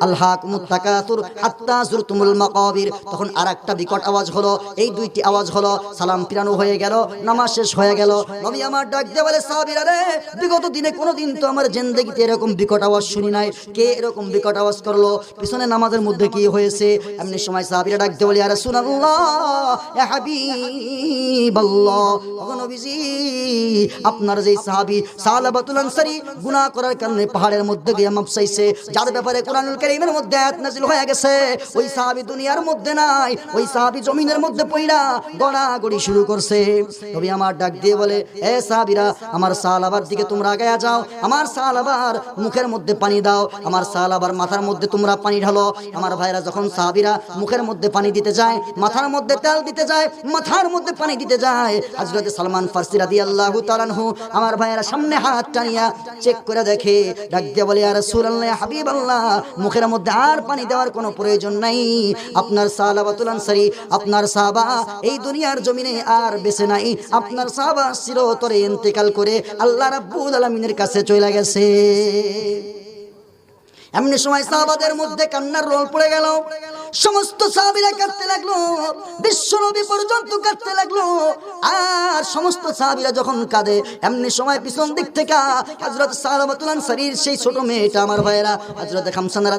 আলহাকুমুত তাকাসুর হাত্তা যুরতুমুল মাকাবির। তখন আরেকটা বিকট আওয়াজ হলো, এই দুইটি আওয়াজ হলো, সালাম ফিরানো হয়ে গেল, নামাজ শেষ হয়ে গেল। নবী আমার ডাক দিয়ে বলে, সাহাবীরা রে, বিগত দিনে কোনোদিন তো আমার জিন্দেগিতে এরকম বিকট আওয়াজ শুনি নাই, কে এরকম বিকট আওয়াজ করলো? পিছনে নামাজের মধ্যে কি হয়েছে? এমনি সময় সাহাবীরা ডাক দিয়ে বলে, ইয়া রাসূলুল্লাহ, ইয়া হাবিবাল্লাহ, ওগো নবীজি, আপনার যেই সাহাবী সালাবাতুল আনসারী গুনাহ করার কারণে পাহাড়ের মধ্যে গিয়ে মাপ চাইছে, যার ব্যাপারে কোরআনুল কারীমের মধ্যে আয়াত নাযিল হয়ে গেছে, ওই সাহাবী দুনিয়ার মধ্যে নাই, ওই সাহাবী জমিনের মধ্যে পইড়া গড়াগড়ি শুরু করছে। নবী আমার ডাক দিয়ে বলে, এ সাহাবীরা, আমার সাহাবার দিকে তোমরা আগায়া যাও, আমার সাহাবার মুখের মধ্যে পানি দাও, আমার সাহাবার মাথার মধ্যে তোমরা পানি ঢালো। আমার ভাইরা যখন সাহাবীরা মুখের মধ্যে পানি দিতে যায়, মাথার মধ্যে তেল দিতে যায়, মাথার মধ্যে পানি দিতে যায়, হযরত সালমান ফারসি রাদিয়াল্লাহু তাআলা আনহু আমার ভাইরা সামনে হাত টানিয়া চেক করে দেখে, ডাক দিয়ে বলে, ইয়া রাসূলুল্লাহ, ইয়া হাবিবাল্লাহ, মুখের মধ্যে আর পানি দেওয়ার কোনো প্রয়োজন নাই, আপনার সাহাবাতুল আনসারী, আপনার সাহাবা এই দুনিয়ার জমিনে আর বেঁচে নাই, আপনার সাহাবা চিরতরে ইন্তেকাল করে আল্লাহ রাব্বুল আলামিনের কাছে চলে গেছে। এমনি সময় সাহাবাদের মধ্যে কান্নার রোল পড়ে গেল, সমস্ত সাহাবীরা কাঁদতে লাগলো, বিশ্বনবী পর্যন্ত কাঁদতে লাগলো। আর সমস্ত সাহাবীরা যখন কাঁদে, এমনি সময় পিছন দিক থেকে হযরত সালাবাতুল আনসারীর সেই ছোট মেয়েটা আমার ভাইয়েরা হযরত খামসানা